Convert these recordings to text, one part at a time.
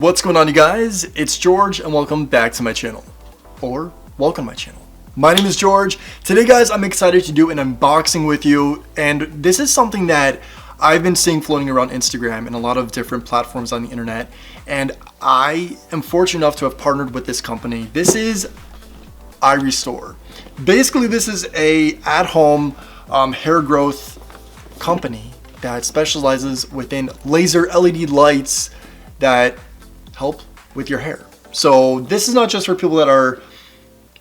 What's going on, you guys? It's George and welcome back to my channel. Or welcome to my channel. My name is George. Today, guys, I'm excited to do an unboxing with you, and this is something that I've been seeing floating around Instagram and a lot of different platforms on the internet, and I am fortunate enough to have partnered with this company. This is iRestore. Basically, this is a at-home hair growth company that specializes within laser LED lights that help with your hair. So this is not just for people that are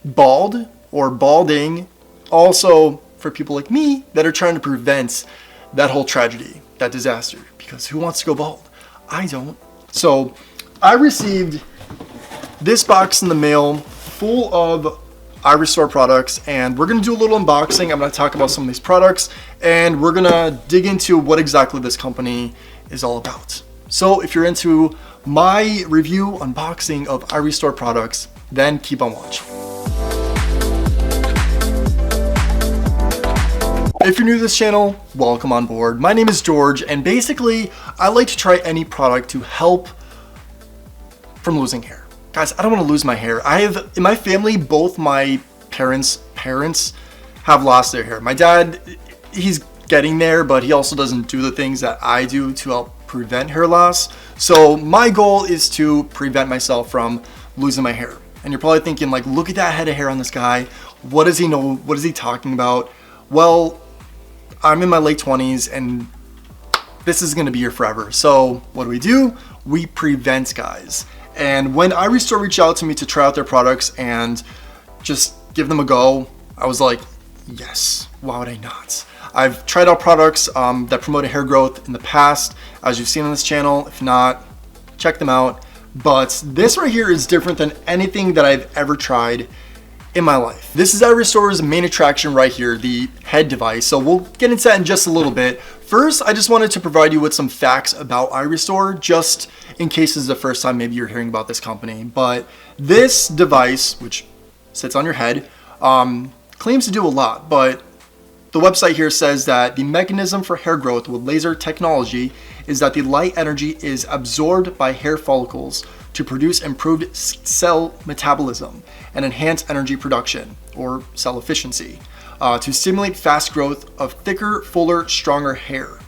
bald or balding, also for people like me that are trying to prevent that whole tragedy, that disaster, because who wants to go bald? I don't. So I received this box in the mail full of iRestore products, and we're gonna do a little unboxing. I'm gonna talk about some of these products, and we're gonna dig into what exactly this company is all about. So if you're into my review unboxing of iRestore products, then keep on watching. If you're new to this channel, welcome on board. My name is George, and basically I like to try any product to help from losing hair. Guys, I don't want to lose my hair. I have, in my family, both my parents have lost their hair. My dad, he's getting there, but he also doesn't do the things that I do to help prevent hair loss. So my goal is to prevent myself from losing my hair. And you're probably thinking, like, look at that head of hair on this guy. What does he know? What is he talking about? Well, I'm in my late 20s and this is gonna be here forever. So what do? We prevent, guys. And when iRestore reached out to me to try out their products and just give them a go, I was like, yes, why would I not? I've tried out products that promoted hair growth in the past, as you've seen on this channel. If not, check them out. But this right here is different than anything that I've ever tried in my life. This is iRestore's main attraction right here, the head device. So we'll get into that in just a little bit. First, I just wanted to provide you with some facts about iRestore, just in case this is the first time maybe you're hearing about this company. But this device, which sits on your head, claims to do a lot, but the website here says that the mechanism for hair growth with laser technology is that the light energy is absorbed by hair follicles to produce improved cell metabolism and enhance energy production, or cell efficiency, to stimulate fast growth of thicker, fuller, stronger hair.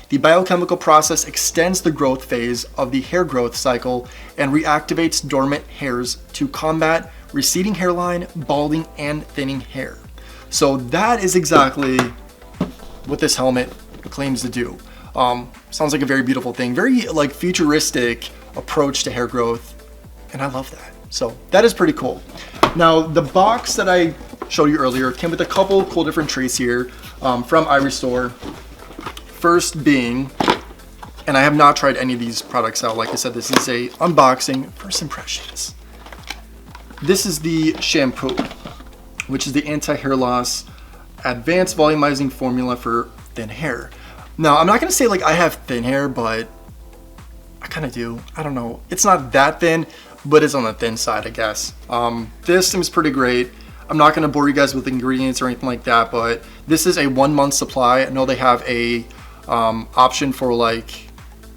The biochemical process extends the growth phase of the hair growth cycle and reactivates dormant hairs to combat receding hairline, balding, and thinning hair. So that is exactly what this helmet claims to do. Sounds like a very beautiful thing, very like futuristic approach to hair growth, and I love that. So that is pretty cool. Now, the box that I showed you earlier came with a couple cool different trays here from iRestore. First being, and I have not tried any of these products out, like I said, this is a unboxing, first impressions. This is the Shampoo, which is the anti-hair loss advanced volumizing formula for thin hair. Now, I'm not gonna say like I have thin hair, but I kind of do. I don't know. It's not that thin, but it's on the thin side, I guess. This seems pretty great. I'm not gonna bore you guys with ingredients or anything like that, but this is a 1 month supply. I know they have a option for like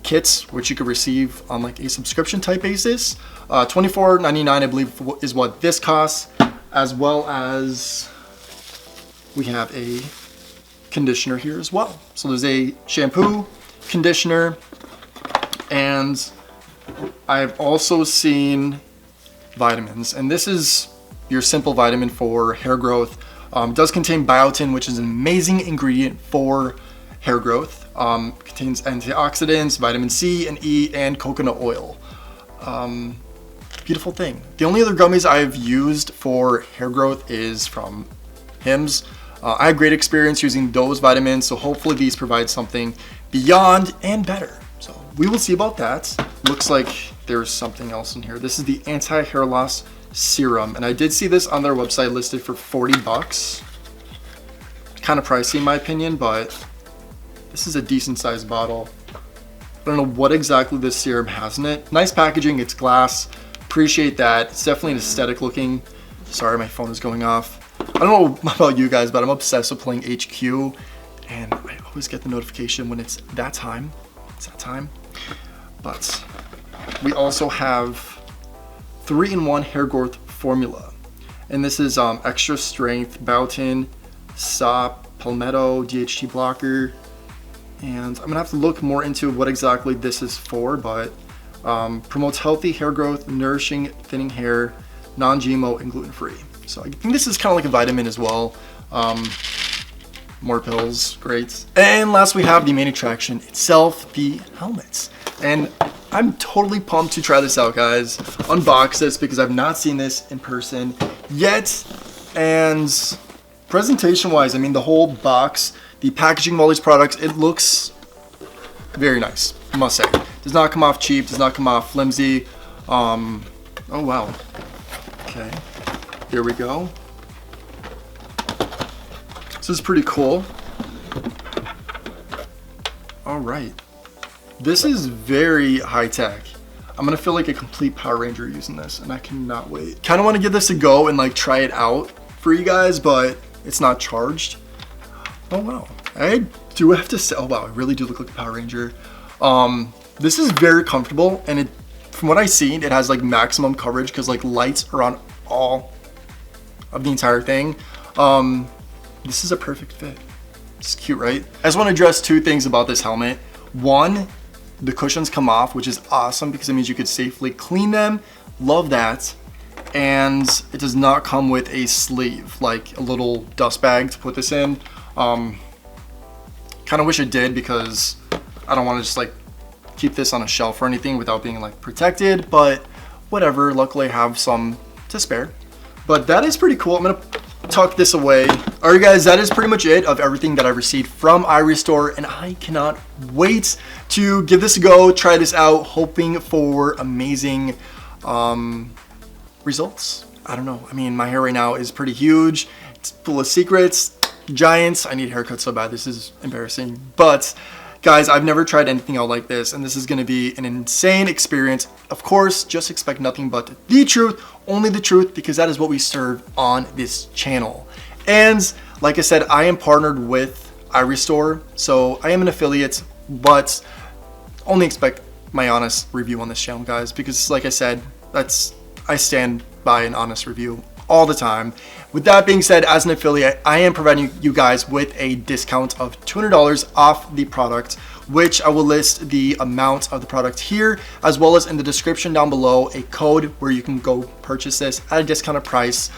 kits, which you could receive on like a subscription type basis. $24.99, I believe, is what this costs, as well as we have a conditioner here as well. So there's a shampoo, conditioner, and I've also seen vitamins, and this is your simple vitamin for hair growth. It does contain biotin, which is an amazing ingredient for hair growth. Contains antioxidants, vitamin C and E, and coconut oil. Beautiful thing. The only other gummies I've used for hair growth is from Hims. I had great experience using those vitamins, so hopefully these provide something beyond and better. So we will see about that. Looks like there's something else in here. This is the anti-hair loss serum, and I did see this on their website listed for 40 bucks. Kind of pricey in my opinion, but this is a decent sized bottle. I don't know what exactly this serum has in it. Nice packaging, it's glass. Appreciate that. It's definitely an aesthetic looking. Sorry, my phone is going off. I don't know about you guys, but I'm obsessed with playing HQ, and I always get the notification when it's that time. But we also have 3-in-1 hair growth formula. And this is extra strength biotin, sop, palmetto, DHT blocker. And I'm gonna have to look more into what exactly this is for, but promotes healthy hair growth, nourishing, thinning hair, non-GMO and gluten-free. So I think this is kind of like a vitamin as well. More pills, great. And last we have the main attraction itself, the helmets. And I'm totally pumped to try this out, guys. Unbox this because I've not seen this in person yet. And presentation-wise, I mean, the whole box, the packaging of all these products, it looks very nice, I must say. Does not come off cheap, does not come off flimsy. Oh wow. Okay, here we go. This is pretty cool. All right. This is very high tech. I'm gonna feel like a complete Power Ranger using this, and I cannot wait. Kind of want to give this a go and like try it out for you guys, but it's not charged. Oh wow, I do have to say, oh wow, I really do look like a Power Ranger. This is very comfortable, and it, from what I've seen, it has like maximum coverage because like lights are on all of the entire thing. This is a perfect fit. It's cute, right? I just want to address two things about this helmet. One, the cushions come off, which is awesome because it means you could safely clean them. Love that. And it does not come with a sleeve, like a little dust bag to put this in. Kind of wish it did because I don't want to just like keep this on a shelf or anything without being like protected, but whatever. Luckily I have some to spare. But that is pretty cool. I'm gonna tuck this away. All right, guys, that is pretty much it of everything that I received from iRestore, and I cannot wait to give this a go, try this out, hoping for amazing results. I don't know. I mean, my hair right now is pretty huge. It's full of secrets, giants. I need a haircut so bad. This is embarrassing. But guys, I've never tried anything out like this, and this is going to be an insane experience. Of course, just expect nothing but the truth, only the truth, because that is what we serve on this channel. And like I said, I am partnered with iRestore, so I am an affiliate, but only expect my honest review on this channel, guys, because like I said, I stand by an honest review all the time. With that being said, as an affiliate, I am providing you guys with a discount of $200 off the product, which I will list the amount of the product here, as well as in the description down below, a code where you can go purchase this at a discounted price.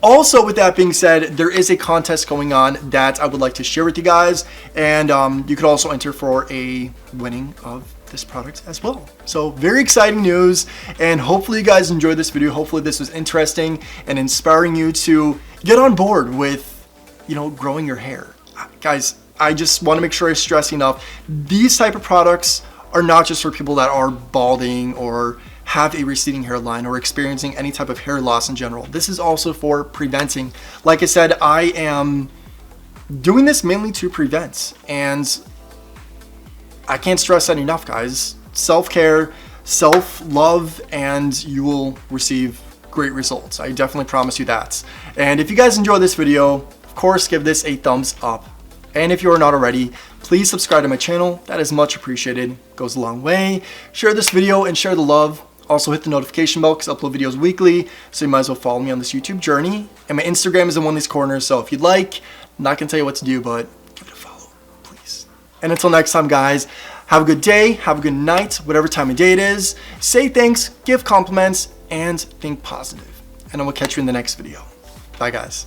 Also, with that being said, there is a contest going on that I would like to share with you guys, and you could also enter for a winning of this product as well. So very exciting news, and hopefully you guys enjoyed this video. Hopefully this was interesting and inspiring you to get on board with, you know, growing your hair. Guys, I just want to make sure I stress enough, these type of products are not just for people that are balding or have a receding hairline or experiencing any type of hair loss in general. This is also for preventing. Like I said, I am doing this mainly to prevent, and I can't stress that enough, guys. Self-care, self-love, and you will receive great results. I definitely promise you that. And if you guys enjoyed this video, of course, give this a thumbs up. And if you are not already, please subscribe to my channel. That is much appreciated. Goes a long way. Share this video and share the love. Also hit the notification bell because I upload videos weekly, so you might as well follow me on this YouTube journey. And my Instagram is in one of these corners, so if you'd like, I'm not gonna tell you what to do, but give it a follow, please. And until next time, guys, have a good day, have a good night, whatever time of day it is. Say thanks, give compliments, and think positive. And I will catch you in the next video. Bye, guys.